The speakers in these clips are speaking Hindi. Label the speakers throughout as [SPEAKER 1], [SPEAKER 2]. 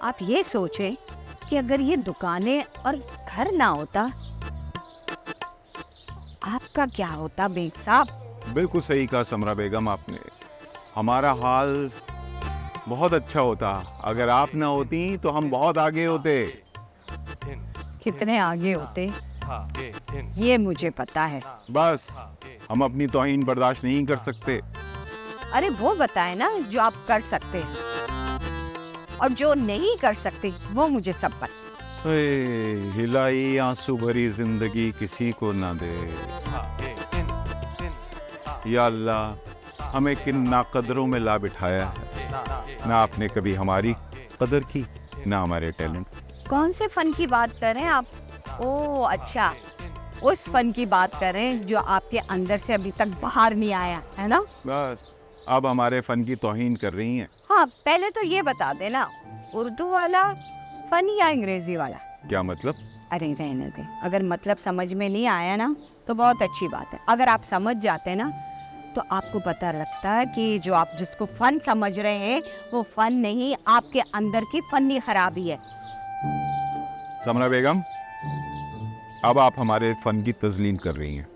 [SPEAKER 1] आप ये सोचें कि अगर ये दुकानें और घर ना होता, आपका क्या होता बेग साहब?
[SPEAKER 2] बिल्कुल सही कहा समरा बेगम आपने। हमारा हाल बहुत अच्छा होता। अगर आप ना होती तो हम बहुत आगे होते।
[SPEAKER 1] कितने आगे होते ये मुझे पता है।
[SPEAKER 2] बस हम अपनी तौहीन बर्दाश्त नहीं कर सकते।
[SPEAKER 1] अरे वो बताए ना जो आप कर सकते हैं, और जो नहीं कर सकते वो मुझे सब पता।
[SPEAKER 2] हिलाई आंसू भरी जिंदगी किसी को ना दे। या अल्लाह, हमें किन नाकदरों में ला बिठाया है। ना आपने कभी हमारी कदर की, ना हमारे टैलेंट।
[SPEAKER 1] कौन से फन की बात कर रहे हैं आप? ओह अच्छा, उस फन की बात करें जो आपके अंदर से अभी तक बाहर नहीं आया है ना।
[SPEAKER 2] बस अब हमारे फन की तौहीन कर रही हैं।
[SPEAKER 1] हाँ, पहले तो ये बता देना, उर्दू वाला फन या अंग्रेजी वाला?
[SPEAKER 2] क्या मतलब?
[SPEAKER 1] अरे रहने दे, अगर मतलब समझ में नहीं आया ना तो बहुत अच्छी बात है। अगर आप समझ जाते ना तो आपको पता लगता है कि जो आप जिसको फन समझ रहे हैं वो फन नहीं, आपके अंदर की फनी खराबी है।
[SPEAKER 2] समरा बेगम, अब आप हमारे फन की तजलील कर रही हैं।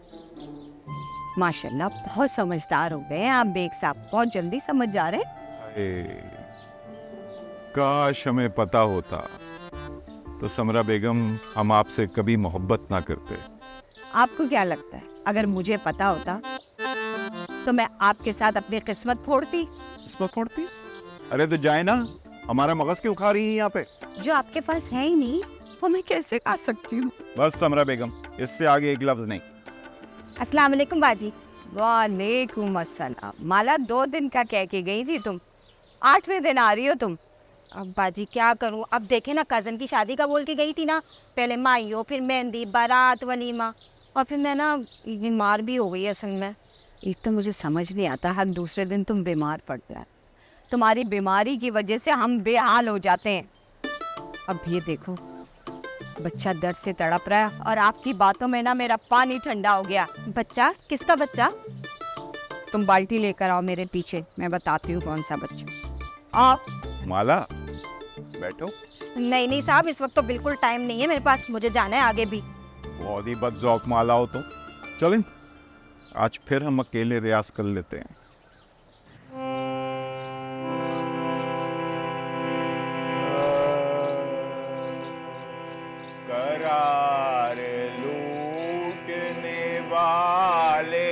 [SPEAKER 1] माशाल्लाह, बहुत समझदार हो गए हैं आप बेग साहब, बहुत जल्दी समझ जा रहे हैं।
[SPEAKER 2] काश हमें पता होता तो समरा बेगम हम आपसे कभी मोहब्बत ना करते।
[SPEAKER 1] आपको क्या लगता है अगर मुझे पता होता तो मैं आपके साथ अपनी किस्मत फोड़ती?
[SPEAKER 2] किस्मत फोड़ती? अरे तो जाए ना, हमारा मगज क्यों खा रही है यहाँ पे?
[SPEAKER 1] जो आपके पास है ही नहीं वो मैं कैसे खा सकती हूँ?
[SPEAKER 2] बस समरा बेगम, इससे आगे एक लफ्ज नहीं।
[SPEAKER 1] अस्सलाम वालेकुम बाजी। वालेकुम अस्सलाम। माला 2 दिन का कह के गई थी तुम, 8वें दिन आ रही हो तुम।
[SPEAKER 3] अब बाजी क्या करूं, अब देखे ना, कज़न की शादी का बोल के गई थी ना, पहले माइयो, फिर मेहंदी, बारात, वलीमा, और फिर मैं ना बीमार भी हो गई असल में।
[SPEAKER 1] एक तो मुझे समझ नहीं आता, हर दूसरे दिन तुम बीमार पड़ रहा। तुम्हारी बीमारी की वजह से हम बेहाल हो जाते हैं। अब ये देखो, बच्चा दर्द से तड़प रहा है और आपकी बातों में ना मेरा पानी ठंडा हो गया।
[SPEAKER 3] बच्चा? किसका बच्चा?
[SPEAKER 1] तुम बाल्टी लेकर आओ मेरे पीछे, मैं बताती हूँ कौन सा बच्चा। आप
[SPEAKER 2] माला बैठो।
[SPEAKER 3] नहीं नहीं साहब, इस वक्त तो बिल्कुल टाइम नहीं है मेरे पास, मुझे जाना है आगे भी।
[SPEAKER 2] बहुत ही बदजौक माला हो तो चलें, आज फिर हम अकेले रियाज कर लेते हैं। करार लूटने वाले।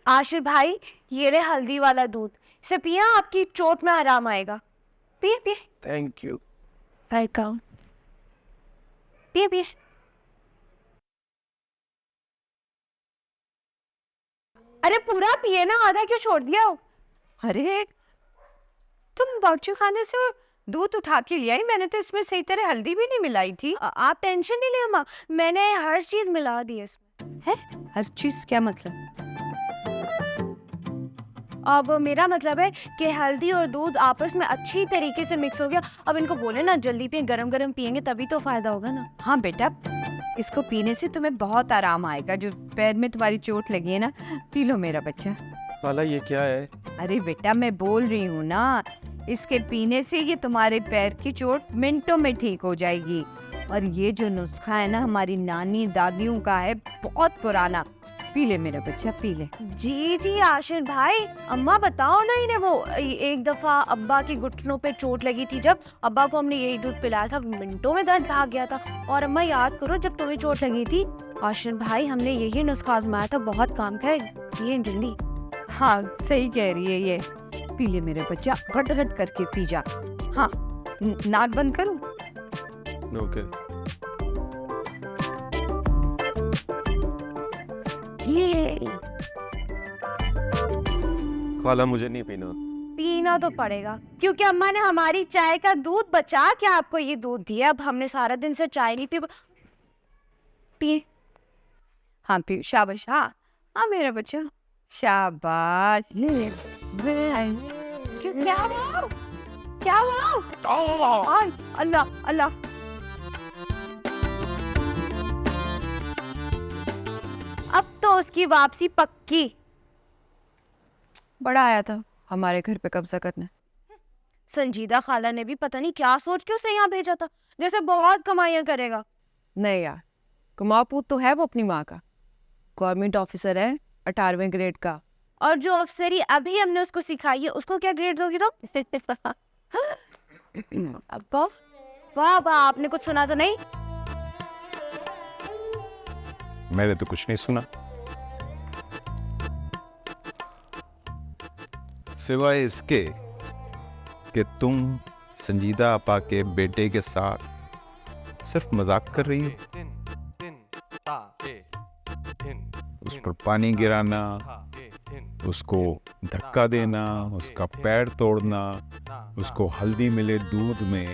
[SPEAKER 3] आशिर भाई, ये ले हल्दी वाला दूध, इसे पिया, आपकी चोट में आराम आएगा। पिए पिए।
[SPEAKER 4] Thank you.
[SPEAKER 3] वेलकम। पिए पिए। अरे पूरा पिए ना, आधा क्यों छोड़ दिया हो?
[SPEAKER 1] अरे तुम बावर्ची खाने से दूध उठा के लिया ही, मैंने तो इसमें सही तरह हल्दी भी नहीं मिलाई थी।
[SPEAKER 3] आप टेंशन नहीं ले अम्मा, मैंने हर चीज मिला दी है इसमें।
[SPEAKER 1] है? हर चीज क्या मतलब?
[SPEAKER 3] अब मेरा मतलब है कि हल्दी और दूध आपस में अच्छी तरीके से मिक्स हो गया। अब इनको बोले ना जल्दी पिए, गरम गरम पियेंगे तभी तो फायदा होगा ना।
[SPEAKER 1] हाँ बेटा, इसको पीने से तुम्हें बहुत आराम आएगा। जो पैर में तुम्हारी चोट लगी है ना, पी लो मेरा बच्चा।
[SPEAKER 4] माला ये क्या है?
[SPEAKER 1] अरे बेटा, मैं बोल रही हूँ ना, इसके पीने से ये तुम्हारे पैर की चोट मिनटों में ठीक हो जाएगी। और ये जो नुस्खा है ना, हमारी नानी दादियों का है, बहुत पुराना। पी ले मेरा बच्चा, पी ले।
[SPEAKER 3] जी जी आशिर भाई, अम्मा बताओ ना इन्हें, वो एक दफा अब्बा के घुटनों पे चोट लगी थी, जब अब्बा को हमने यही दूध पिलाया था, मिनटों में दर्द भाग गया था। और अम्मा याद करो, जब तुम्हें चोट लगी थी आशिर भाई, हमने यही नुस्खा आजमाया था, बहुत काम का है, पिए जल्दी।
[SPEAKER 1] हाँ सही कह रही है ये। पी ले मेरा बच्चा, घट घट करके पी जा। हाँ, नाक बंद करूं?
[SPEAKER 4] ओके।
[SPEAKER 1] ये
[SPEAKER 4] खाला मुझे नहीं पीना।
[SPEAKER 3] पीना तो पड़ेगा, क्योंकि अम्मा ने हमारी चाय का दूध बचा के आपको ये दूध दिया। अब हमने सारा दिन से चाय नहीं पी। पिए।
[SPEAKER 1] हाँ पी, शाबाश। हाँ हाँ मेरा बच्चा, शाबाश।
[SPEAKER 3] क्या हुआ? क्या हुआ?
[SPEAKER 1] अल्लाह अल्लाह।
[SPEAKER 3] अब तो उसकी वापसी पक्की।
[SPEAKER 5] बड़ा आया था हमारे घर पे कब्जा करने।
[SPEAKER 3] संजीदा खाला ने भी पता नहीं क्या सोच के उसे यहाँ भेजा था, जैसे बहुत कमाइयाँ करेगा।
[SPEAKER 5] नहीं यार, कुमापूत तो है वो अपनी माँ का, गवर्नमेंट ऑफिसर है 18वें ग्रेड का।
[SPEAKER 3] और जो अफसरी अभी हमने उसको सिखाई है उसको क्या ग्रेड दोगी तुम?
[SPEAKER 5] अब्बा
[SPEAKER 3] वाह वाह, आपने कुछ सुना तो नहीं?
[SPEAKER 2] मैंने तो कुछ नहीं सुना, सिवाय इसके कि तुम संजीदा आपा के बेटे के साथ सिर्फ मजाक कर रही हो। उस पर पानी गिराना, उसको धक्का देना, उसका पैर तोड़ना, उसको हल्दी मिले दूध में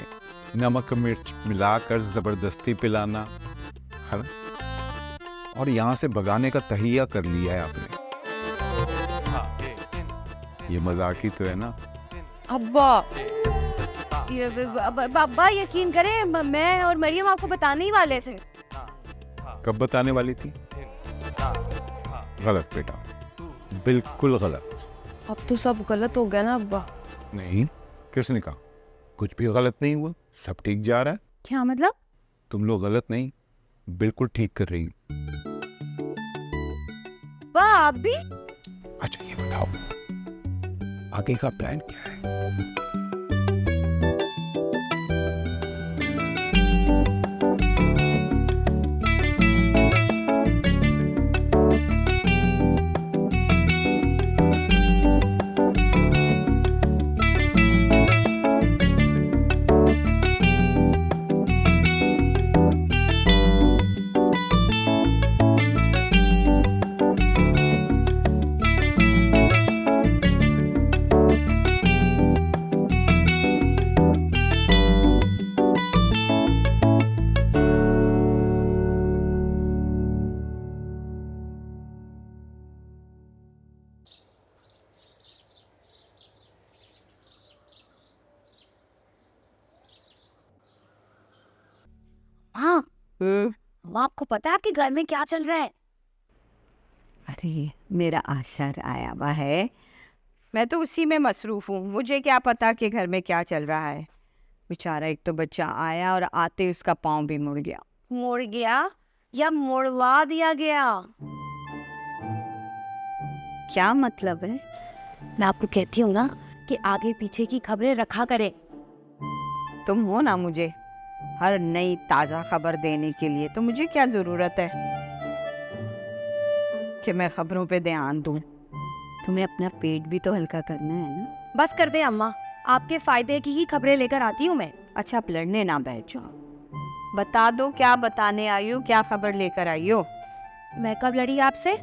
[SPEAKER 2] नमक मिर्च मिलाकर जबरदस्ती पिलाना, है ना? और यहाँ से भगाने का तहिया कर लिया है आपने। ये मजाक ही तो है ना?
[SPEAKER 5] अब्बा
[SPEAKER 3] अब्बा यकीन करें, मैं और मरियम आपको बताने ही वाले थे।
[SPEAKER 2] कब बताने वाली थी? गलत बेटा, बिल्कुल गलत।
[SPEAKER 5] अब तो सब गलत हो गया ना अब्बा।
[SPEAKER 2] नहीं, किसने कहा? कुछ भी गलत नहीं हुआ, सब ठीक जा रहा है।
[SPEAKER 3] क्या मतलब?
[SPEAKER 2] तुम लोग गलत नहीं, बिल्कुल ठीक कर रही हो।
[SPEAKER 3] वाह, आप भी?
[SPEAKER 2] अच्छा ये बताओ, आगे का प्लान क्या है?
[SPEAKER 3] हाँ, आपको पता है आपके घर में क्या चल रहा है?
[SPEAKER 1] अरे मेरा आशर आया हुआ है, मैं तो उसी में मसरूफ हूँ। मुझे क्या पता कि घर में क्या चल रहा है। बेचारा एक तो बच्चा आया और आते उसका पाँव भी मुड़ गया।
[SPEAKER 3] मुड़ गया या मुड़वा दिया गया?
[SPEAKER 1] क्या मतलब है?
[SPEAKER 3] मैं आपको कहती हूँ ना कि आगे पीछे की खबरें रखा करें।
[SPEAKER 1] तुम हो ना मुझे हर नई ताज़ा खबर देने के लिए, तो मुझे क्या ज़रूरत है कि मैं खबरों पे ध्यान दूँ। तुम्हें अपना पेट भी तो हल्का करना है ना।
[SPEAKER 3] बस कर दे अम्मा, आपके फायदे की ही खबरें लेकर आती हूँ मैं।
[SPEAKER 1] अच्छा, आप लड़ने ना बैठ जाओ, बता दो क्या बताने आई हो, क्या खबर लेकर आई हो।
[SPEAKER 3] मैं कब लड़ी आपसे?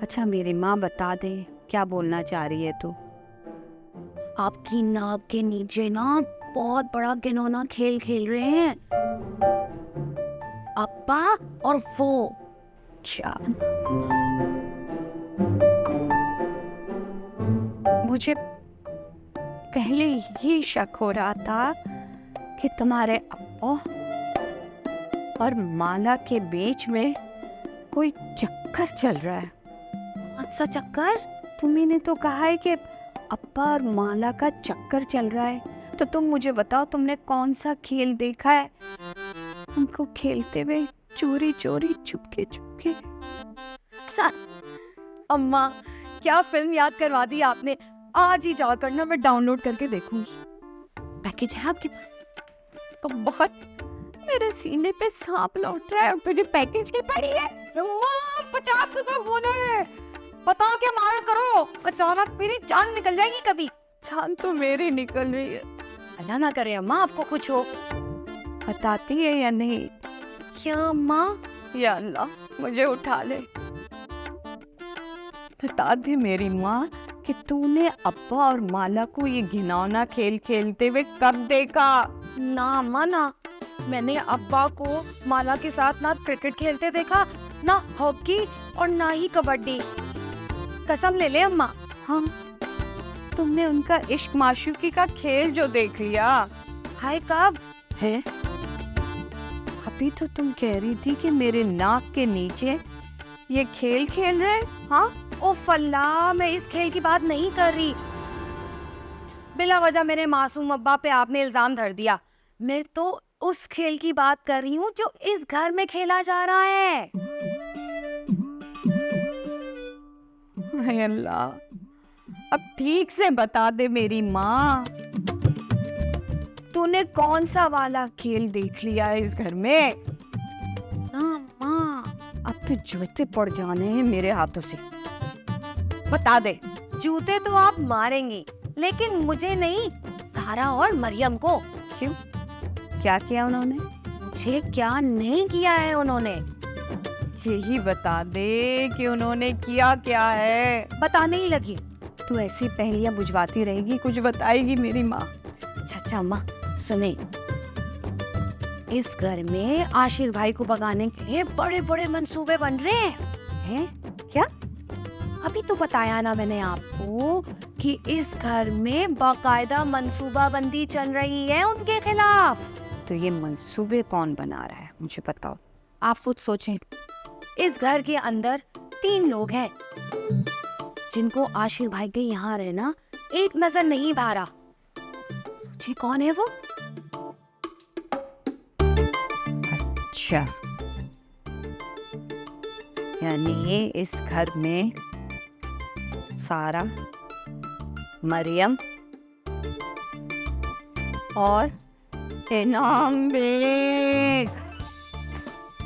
[SPEAKER 1] अच्छा मेरी माँ बता दे क्या बोलना चाह रही है तू।
[SPEAKER 3] आपकी नाक के नीचे ना बहुत बड़ा घिनौना खेल खेल रहे हैं अब्बा और वो।
[SPEAKER 1] क्या? मुझे पहले ही शक हो रहा था कि तुम्हारे अब्बा और माला के बीच में कोई चक्कर चल रहा है।
[SPEAKER 3] अच्छा चक्कर?
[SPEAKER 1] तुम्ही ने तो कहा है कि अब्बा और माला का चक्कर चल रहा है, तो तुम मुझे बताओ तुमने कौन सा खेल देखा है उनको खेलते हुए चोरी चोरी चुपके चुपके।
[SPEAKER 3] अम्मा क्या फिल्म याद करवा दी आपने। आज ही जाकर ना मैं डाउनलोड करके देखूंगी। पैकेज है आपके पास?
[SPEAKER 1] तो बहुत मेरे सीने पे सांप लौट रहा है और तुझे पैकेज की पड़ी है।
[SPEAKER 3] 50 रुपए बोले, बताओ क्या मारा करो, अचानक मेरी जान निकल जाएगी कभी।
[SPEAKER 1] जान तो मेरी निकल रही है।
[SPEAKER 3] अल्लाह ना करे अम्मा आपको कुछ हो।
[SPEAKER 1] बताती है या नहीं?
[SPEAKER 3] क्या अम्मा?
[SPEAKER 1] या अल्लाह मुझे उठा ले, बता दे मेरी माँ कि तूने अब्बा और माला को ये घिनौना खेल खेलते हुए कब देखा?
[SPEAKER 3] ना अम्मा ना, मैंने अब्बा को माला के साथ ना क्रिकेट खेलते देखा, ना हॉकी और ना ही कबड्डी। कसम ले ले अम्मा।
[SPEAKER 1] हाँ, तुमने उनका इश्क माशूकी का खेल जो देख लिया।
[SPEAKER 3] हाय कब
[SPEAKER 1] है? अभी तो तुम कह रही थी कि मेरे नाक के नीचे ये खेल खेल रहे हैं। हाँ,
[SPEAKER 3] उफ अल्लाह, मैं इस खेल की बात नहीं कर रही। बिला वजह मेरे मासूम अब्बा पे आपने इल्जाम धर दिया। मैं तो उस खेल की बात कर रही हूँ जो इस घर में खेला जा रहा है।
[SPEAKER 1] हाय अल्लाह, अब ठीक से बता दे मेरी माँ, तूने कौन सा वाला खेल देख लिया है इस घर में? ना माँ, अब तो जूते पड़ जाने हैं मेरे हाथों से, बता दे।
[SPEAKER 3] जूते तो आप मारेंगी, लेकिन मुझे नहीं, सारा और मरियम को।
[SPEAKER 1] क्यों, क्या किया उन्होंने?
[SPEAKER 3] मुझे क्या नहीं किया है उन्होंने,
[SPEAKER 1] यही बता दे कि उन्होंने किया क्या है।
[SPEAKER 3] बताने ही लगी।
[SPEAKER 1] तू ऐसी पहेलियां बुझवाती रहेगी, कुछ बताएगी मेरी माँ?
[SPEAKER 3] अच्छा अम्मा सुने, इस घर में आशिर भाई को भगाने के लिए बड़े बड़े मंसूबे बन रहे हैं।
[SPEAKER 1] क्या?
[SPEAKER 3] अभी तो बताया ना मैंने आपको कि इस घर में बाकायदा मंसूबाबंदी चल रही है उनके खिलाफ।
[SPEAKER 1] तो ये मंसूबे कौन बना रहा है, मुझे बताओ।
[SPEAKER 3] आप खुद सोचें, इस घर के अंदर 3 लोग हैं जिनको आशिर भाई के यहाँ रहना एक नजर नहीं भा रहा। सोचिए कौन है वो?
[SPEAKER 1] अच्छा, यानी इस घर में सारा, मरियम और इनाम बेग।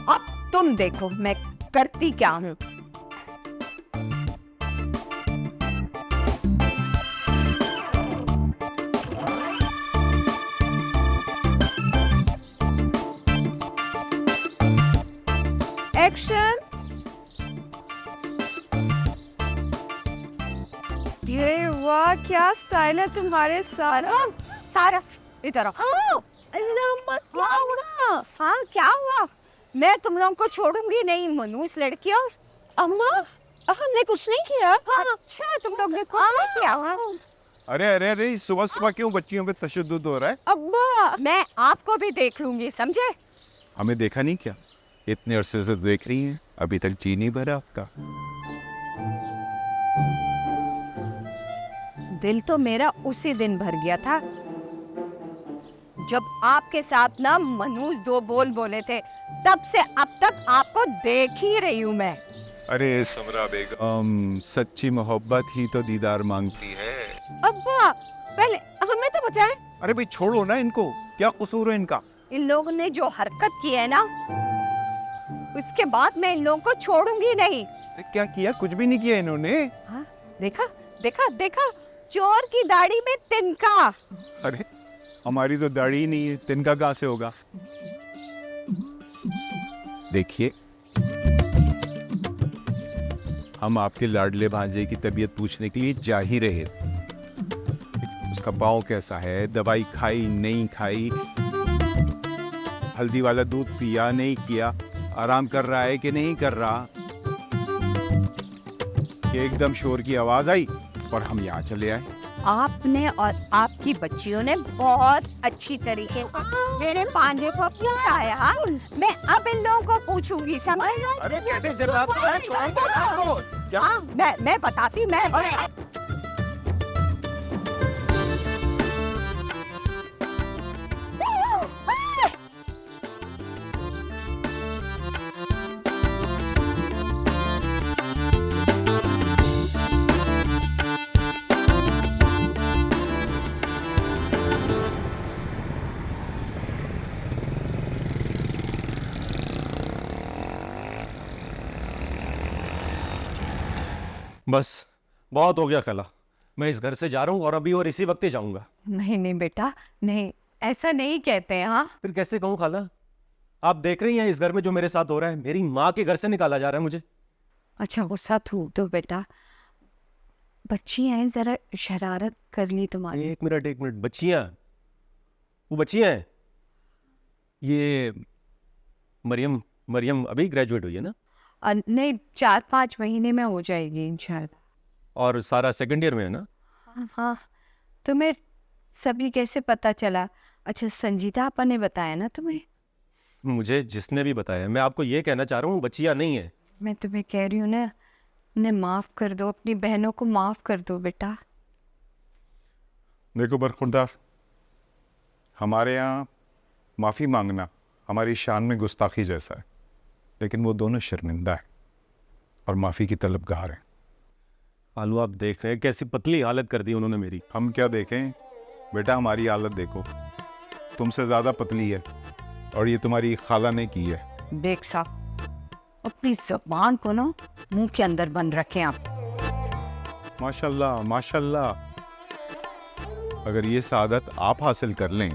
[SPEAKER 1] अब तुम देखो मैं करती क्या हूँ।
[SPEAKER 5] एक्शन। ये वाह, क्या स्टाइल है तुम्हारे सारा।
[SPEAKER 1] सारा इधर आओ। हाँ क्या हुआ? मैं तुम लोगों को छोड़ूंगी नहीं मनूस लड़कियों।
[SPEAKER 5] अम्मा, हमने कुछ नहीं किया।
[SPEAKER 1] अच्छा, तुम लोग ने कुछ नहीं किया?
[SPEAKER 2] अरे अरे अरे, सुबह सुबह क्यों बच्चियों पे तशद्दुद हो रहा है?
[SPEAKER 5] अब्बा,
[SPEAKER 1] मैं आपको भी देख लूंगी, समझे?
[SPEAKER 2] हमें देखा नहीं क्या? इतने अरसे से देख रही हैं, अभी तक जी नहीं भरा आपका।
[SPEAKER 1] दिल तो मेरा उसी दिन भर गया था जब आपके साथ ना मनूस 2 बोल बोले थे। तब से अब तक आपको देख ही रही हूँ मैं।
[SPEAKER 2] अरे समरा बेगम, सच्ची मोहब्बत ही तो दीदार मांगती है।
[SPEAKER 5] अब्बा, पहले हमें तो बचाए।
[SPEAKER 2] अरे भाई छोड़ो ना इनको, क्या कसूर है इनका?
[SPEAKER 1] इन लोगों ने जो हरकत की है ना, उसके बाद मैं इन लोगों को छोड़ूंगी नहीं।
[SPEAKER 2] क्या किया? कुछ भी नहीं किया इन्होंने।
[SPEAKER 1] हाँ, देखा देखा देखा, चोर की दाढ़ी में तिनका।
[SPEAKER 2] अरे हमारी तो दाढ़ी ही नहीं है, तिनका कहाँ से होगा? देखिए, हम आपके लाडले भांजे की तबीयत पूछने के लिए जा ही रहे थे। उसका पाँव कैसा है, दवाई खाई नहीं खाई, हल्दी वाला दूध पिया नहीं किया, आराम कर रहा है कि नहीं कर रहा। कि एकदम शोर की आवाज आई और हम यहाँ चले आए।
[SPEAKER 1] आपने और आपकी बच्चियों ने बहुत अच्छी तरीके से मेरे पांजे को पहुंचाया। मैं अब इन लोगों को पूछूंगी, समझ लो?
[SPEAKER 2] अरे कैसे जलाते हैं? छोड़ो। क्या?
[SPEAKER 1] हाँ, मैं बताती। मैं
[SPEAKER 4] बस बहुत हो गया कला। मैं इस घर से जा रहा हूँ और अभी और इसी वक्त ही जाऊंगा।
[SPEAKER 1] नहीं नहीं बेटा, नहीं, ऐसा नहीं कहते हैं। हाँ,
[SPEAKER 4] फिर कैसे कहूँ खाला? आप देख रही हैं इस घर में जो मेरे साथ हो रहा है। मेरी माँ के घर से निकाला जा रहा है मुझे।
[SPEAKER 1] अच्छा गुस्सा थूक दो बेटा, बच्ची हैं, जरा शरारत कर ली तुम्हारी।
[SPEAKER 4] एक मिनट, बच्चियाँ, वो बच्चियाँ हैं। ये मरियम मरियम अभी ग्रेजुएट हुई है ना?
[SPEAKER 1] नहीं, 4-5 महीने में हो जाएगी इंशाल्लाह।
[SPEAKER 4] और सारा सेकंड ईयर में है ना?
[SPEAKER 1] हाँ, तुम्हें सभी कैसे पता चला? अच्छा, संजीता आपा ने बताया ना तुम्हें?
[SPEAKER 4] मुझे जिसने भी बताया, मैं आपको ये कहना चाह रहा हूँ बच्चियाँ नहीं है।
[SPEAKER 1] मैं तुम्हें कह रही हूँ ना, उन्हें माफ कर दो, अपनी बहनों को माफ कर दो बेटा।
[SPEAKER 2] देखो बरखुरदार, हमारे यहाँ माफ़ी मांगना हमारी शान में गुस्ताखी जैसा है, लेकिन वो दोनों शर्मिंदा है और माफ़ी की तलबगार हैं।
[SPEAKER 4] आलू आप देख रहे हैं कैसी पतली हालत कर दी उन्होंने मेरी।
[SPEAKER 2] हम क्या देखें बेटा, हमारी हालत देखो, तुमसे ज़्यादा पतली है और ये तुम्हारी खाला ने की है।
[SPEAKER 1] बेग साहब, अपनी जबान को ना मुंह के अंदर बंद रखें आप।
[SPEAKER 2] माशाल्लाह माशाल्लाह, अगर ये सादत आप हासिल कर लें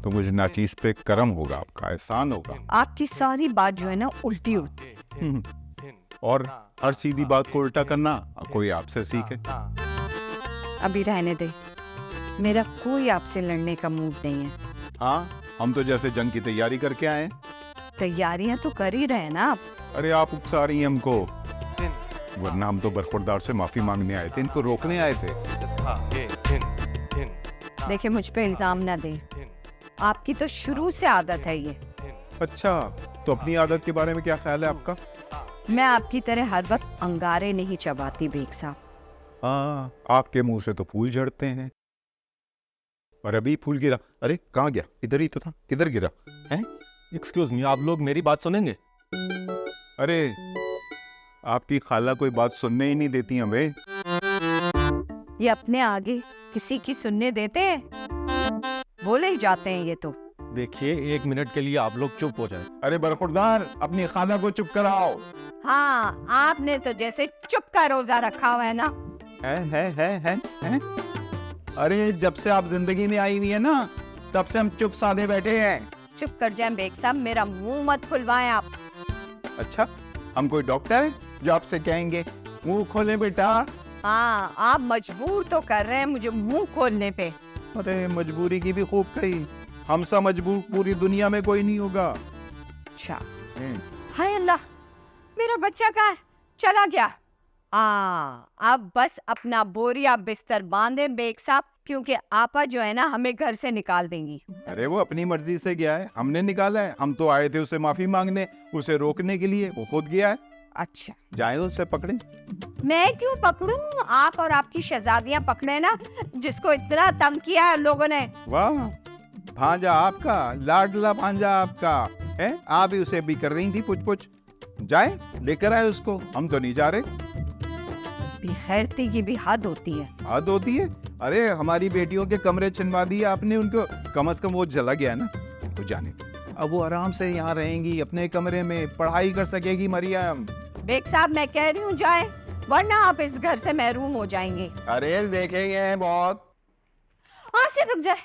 [SPEAKER 2] तो मुझे नाचीज़ पे करम होगा, आपका एहसान होगा।
[SPEAKER 1] आपकी सारी बात जो है ना उल्टी होती।
[SPEAKER 2] और हर सीधी बात को उल्टा करना कोई आपसे सीखे।
[SPEAKER 1] अभी रहने दे, मेरा कोई आपसे लड़ने का मूड नहीं है।
[SPEAKER 2] हाँ, हम तो जैसे जंग की तैयारी करके आए हैं।
[SPEAKER 1] तैयारियां तो कर ही रहे हैं ना आप।
[SPEAKER 2] अरे आप उकसा रही हैं हमको, वरना हम तो बरखुरदार से माफी मांगने आए थे, इनको रोकने आए थे।
[SPEAKER 1] देखिए, मुझ पे इल्जाम ना दे, आपकी तो शुरू से आदत है ये।
[SPEAKER 2] अच्छा, तो अपनी आदत के बारे में क्या ख्याल है आपका?
[SPEAKER 1] मैं आपकी तरह हर वक्त अंगारे नहीं चबाती बेग साहब।
[SPEAKER 2] हाँ, आपके मुंह से तो फूल झड़ते हैं। और अभी फूल गिरा, अरे कहाँ गया? इधर ही तो था, किधर गिरा है?
[SPEAKER 4] एक्सक्यूज मी, आप लोग मेरी बात सुनेंगे?
[SPEAKER 2] अरे आपकी खाला कोई बात सुनने ही नहीं देती हमें।
[SPEAKER 1] ये अपने आगे किसी की सुनने देते हैं? बोले ही जाते हैं ये तो।
[SPEAKER 4] देखिए, 1 मिनट के लिए आप लोग चुप हो जाए।
[SPEAKER 2] अरे बरखुरदार, अपनी खाला को चुप कराओ।
[SPEAKER 1] हाँ, आपने तो जैसे चुप का रोजा रखा हुआ है ना।
[SPEAKER 2] है? अरे जब से आप जिंदगी में आई हुई है ना, तब से हम चुप साधे बैठे हैं।
[SPEAKER 1] चुप कर जाएं बेग साहब, मेरा मुंह मत खुलवाएं आप।
[SPEAKER 2] अच्छा, हम कोई डॉक्टर हैं जो आपसे कहेंगे मुंह खोले बेटा?
[SPEAKER 1] हाँ, आप मजबूर तो कर रहे हैं मुझे मुंह खोलने पे।
[SPEAKER 2] अरे मजबूरी की भी खूब कही, हमसा मजबूर पूरी दुनिया में कोई नहीं होगा।
[SPEAKER 1] अच्छा, हाय अल्लाह, मेरा बच्चा कहाँ है? चला गया। अब बस अपना बोरिया बिस्तर बांधे बेग साहब, क्योंकि आपा जो है ना हमें घर से निकाल देंगी।
[SPEAKER 2] अरे वो अपनी मर्जी से गया है, हमने निकाला है? हम तो आए थे उसे माफी मांगने, उसे रोकने के लिए, वो खुद गया है।
[SPEAKER 1] अच्छा,
[SPEAKER 2] जाए उसे पकड़े।
[SPEAKER 1] मैं क्यों पकड़ूं? आप और आपकी शहजादियां पकड़े ना, जिसको इतना तंग किया है लोगों ने।
[SPEAKER 2] वाह, भांजा आपका, लाडला भांजा आपका है। आप ही उसे भी कर रही थी पुछ। जाए लेकर आए उसको, हम तो नहीं जा रहे।
[SPEAKER 1] बेखैरती की भी हद होती है।
[SPEAKER 2] हद होती है? अरे हमारी बेटियों के कमरे छिनवा दिए आपने उनको, कम से कम वो जला गया ना, तो जाने दो। अब वो आराम से यहाँ रहेंगी अपने कमरे में, पढ़ाई कर सकेगी मरियम।
[SPEAKER 1] बेग साहब, मैं कह रही हूँ जाए, वरना आप इस घर से महरूम हो जाएंगे।
[SPEAKER 2] अरे देखेंगे बहुत।
[SPEAKER 3] आशिर रुक जाए,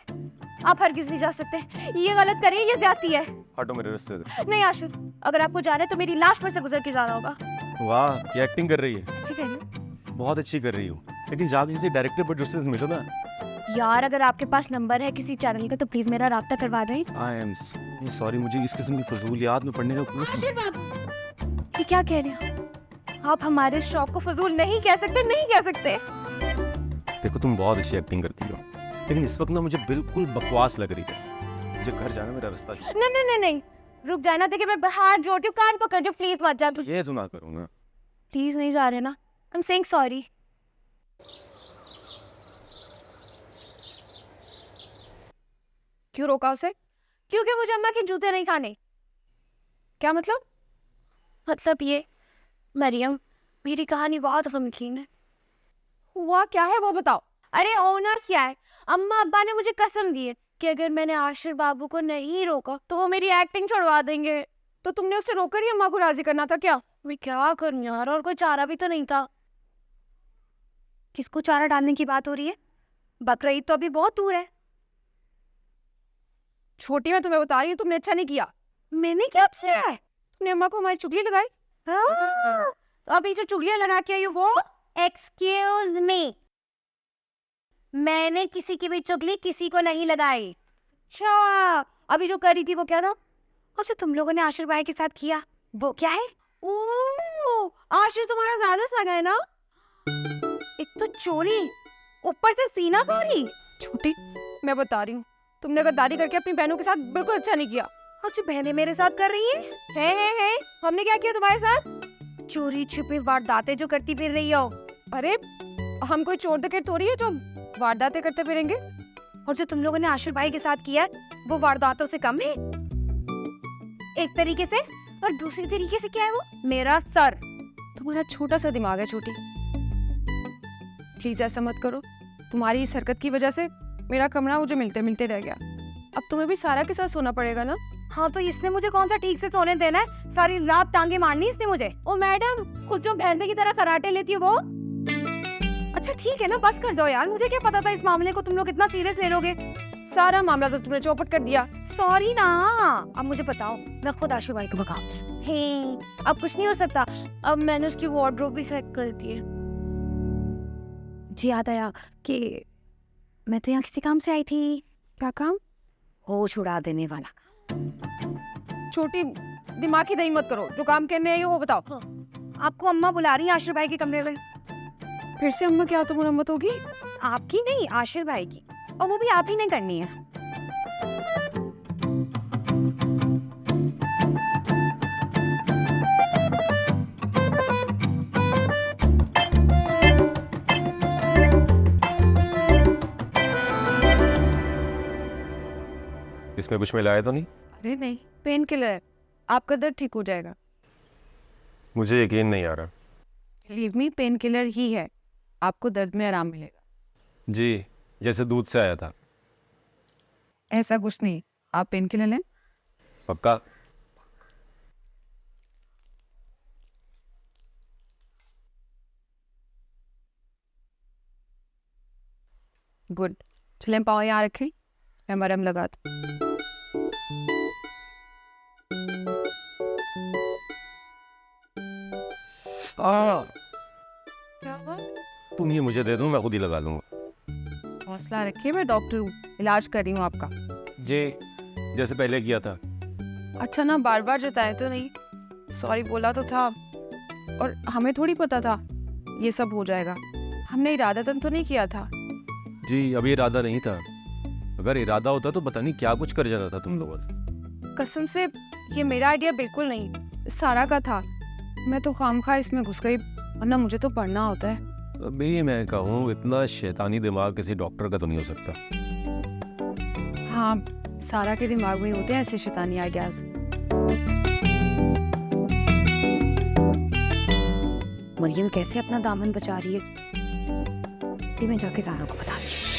[SPEAKER 3] आप हरगिज नहीं जा सकते। ये गलत करिए, ये ज्यादती है।
[SPEAKER 4] हटो मेरे रास्ते से।
[SPEAKER 3] नहीं आशिर, अगर आपको जाना है तो मेरी लाश पर से गुजर के जाना होगा।
[SPEAKER 4] वाह, ये एक्टिंग कर रही है।
[SPEAKER 3] अच्छी कह रही हूँ।
[SPEAKER 4] बहुत अच्छी कर रही हूँ, लेकिन जाके किसी डायरेक्टर प्रोड्यूसर से मिलो ना।
[SPEAKER 3] यार, अगर आपके पास नंबर है किसी चैनल का तो प्लीज मेरा राब्ता करवा दें।
[SPEAKER 4] आई एम सॉरी, मुझे इस किस्म की फजूलियात में पढ़ने का
[SPEAKER 3] आशिर बाबू, ये क्या कह रहे हैं आप? हमारे शौक को फजूल नहीं कह सकते, नहीं कह सकते।
[SPEAKER 4] देखो, तुम बहुत अच्छी एक्टिंग करती हो, लेकिन इस वक्त ना मुझे बिल्कुल बकवास लग रही है। मुझे घर जाना, मेरा रास्ता।
[SPEAKER 3] नहीं, रुक जाए ना। देखिए, मैं हाथ जोड़ती हूँ, कान पकड़ जो, प्लीज मत जा।
[SPEAKER 4] ये सुना करूँगा।
[SPEAKER 3] प्लीज नहीं जा रहे ना? I am saying sorry.
[SPEAKER 5] क्यों रोका उसे?
[SPEAKER 3] क्योंकि मुझे अम्मा के जूते नहीं खाने।
[SPEAKER 5] क्या मतलब?
[SPEAKER 3] मतलब ये, मरियम, मेरी कहानी बहुत गमगीन है।
[SPEAKER 5] हुआ क्या है वो बताओ।
[SPEAKER 3] अरे होना क्या है, अम्मा अब्बा ने मुझे कसम दी है कि अगर मैंने आशिर बाबू को नहीं रोका तो वो मेरी एक्टिंग छुड़वा देंगे।
[SPEAKER 5] तो तुमने उसे रोकर ही अम्मा को राजी करना था क्या?
[SPEAKER 3] मैं क्या करूं यार, और कोई चारा भी तो नहीं था। किसको चारा डालने की बात हो रही है? बकरा ईद तो अभी बहुत दूर है।
[SPEAKER 5] छोटी, मैं तुम्हें बता रही हूँ, तुमने अच्छा नहीं किया।
[SPEAKER 3] मैंने क्या किया है?
[SPEAKER 5] तुमने अम्मा को हमारी चुगली लगाई।
[SPEAKER 3] हाँ, तो अभी जो चुगलियां लगा के आई हो वो। एक्सक्यूज मी, मैंने किसी की भी चुगली किसी को नहीं लगाई। अच्छा, अभी जो करी थी वो क्या था? और जो तुम लोगों ने आशिर भाई के साथ किया वो क्या है? ओह, आशिर तुम्हारा ज्यादा सगा है ना? एक तो चोरी, ऊपर से सीना चोरी।
[SPEAKER 5] छोटी, मैं बता रही हूँ, तुमने गद्दारी करके अपनी बहनों के साथ बिल्कुल अच्छा नहीं किया।
[SPEAKER 3] और जो बहनें मेरे साथ कर रही हैं? है, हमने क्या किया तुम्हारे साथ? चोरी छुपी वारदातें जो करती फिर रही हो।
[SPEAKER 5] अरे हम कोई चोर डकैत थोड़ी है जो वारदातें करते फिरेंगे।
[SPEAKER 3] और जो तुम लोगों ने आशिर भाई के साथ किया है वो वारदातों से कम है एक तरीके से, और दूसरी तरीके से क्या है वो? मेरा सर।
[SPEAKER 5] तुम्हारा छोटा सा दिमाग है छोटी, प्लीज ऐसा मत करो। तुम्हारी इस हरकत की वजह से मेरा कमरा मुझे मिलते मिलते रह गया। अब तुम्हें भी सारा के साथ सोना पड़ेगा ना।
[SPEAKER 3] हाँ तो इसने मुझे कौन सा ठीक से सोने देना है? सारी रात टांगे मारनी इसने मुझे। ओ मैडम, खुद जो भैंसे की तरह खराटे लेती है वो। अच्छा ठीक है ना, बस कर दो यार, मुझे क्या पता था इस मामले को तुम लोग इतना सीरियस ले लोगे।
[SPEAKER 5] सारा मामला तो तुमने चौपट कर दिया।
[SPEAKER 3] सॉरी ना। अब मुझे बताओ, मैं खुद आशु भाई को भगाऊं। हे, अब कुछ नहीं हो सकता। अब मैंने उसकी वार्डरोब भी सेट कर दी है। जी याद आया कि मैं तो यहाँ किसी काम से आई थी।
[SPEAKER 5] क्या काम?
[SPEAKER 3] होश उड़ा देने वाला।
[SPEAKER 5] छोटी दिमाग की दही मत करो, जो काम करने आई हो वो बताओ।
[SPEAKER 3] आपको अम्मा बुला रही है आशिर भाई के कमरे में।
[SPEAKER 5] फिर से अम्मा क्या तो मुरम्मत होगी?
[SPEAKER 3] आपकी नहीं, आशिर भाई की, और वो भी आप ही ने करनी है।
[SPEAKER 4] इसमें कुछ मिलाया तो नहीं?
[SPEAKER 5] अरे नहीं, पेन किलर है, आपका दर्द ठीक हो जाएगा।
[SPEAKER 4] मुझे यकीन नहीं आ रहा।
[SPEAKER 5] लीव मी, पेन किलर ही है, आपको दर्द में आराम मिलेगा।
[SPEAKER 4] जी, जैसे दूध से आया था।
[SPEAKER 5] ऐसा कुछ नहीं, आप पेन किलर लें।
[SPEAKER 4] पक्का?
[SPEAKER 5] गुड, चलें पाँव यहाँ रखें, मैं मरहम लगा दूँ। क्या हुआ?
[SPEAKER 4] तुम ये मुझे दे दो, मैं खुद ही लगा लूंगा।
[SPEAKER 5] हौसला रखिए, मैं डॉक्टर हूँ, इलाज कर रही हूँ आपका।
[SPEAKER 4] जी, जैसे पहले किया था।
[SPEAKER 5] अच्छा ना, बार बार जताए तो नहीं, सॉरी बोला तो था, और हमें थोड़ी पता था ये सब हो जाएगा। हमने इरादतन तो नहीं किया था।
[SPEAKER 4] जी, अभी इरादा नहीं था। अगर इरादा होता तो पता नहीं क्या कुछ कर जाता था तुम लोगों से।
[SPEAKER 5] कसम से ये मेरा आइडिया बिल्कुल नहीं, सारा का था। मैं तो खामखा इसमें घुस गई, वरना मुझे तो पढ़ना होता है।
[SPEAKER 4] अभी मैं कहूँ, इतना शैतानी दिमाग किसी डॉक्टर का तो नहीं हो सकता।
[SPEAKER 5] हाँ, सारा के दिमाग में होते हैं ऐसे शैतानी आइडियाज।
[SPEAKER 3] मरियम कैसे अपना दामन बचा रही है, ये मैं जाके सारा को बताती हूँ।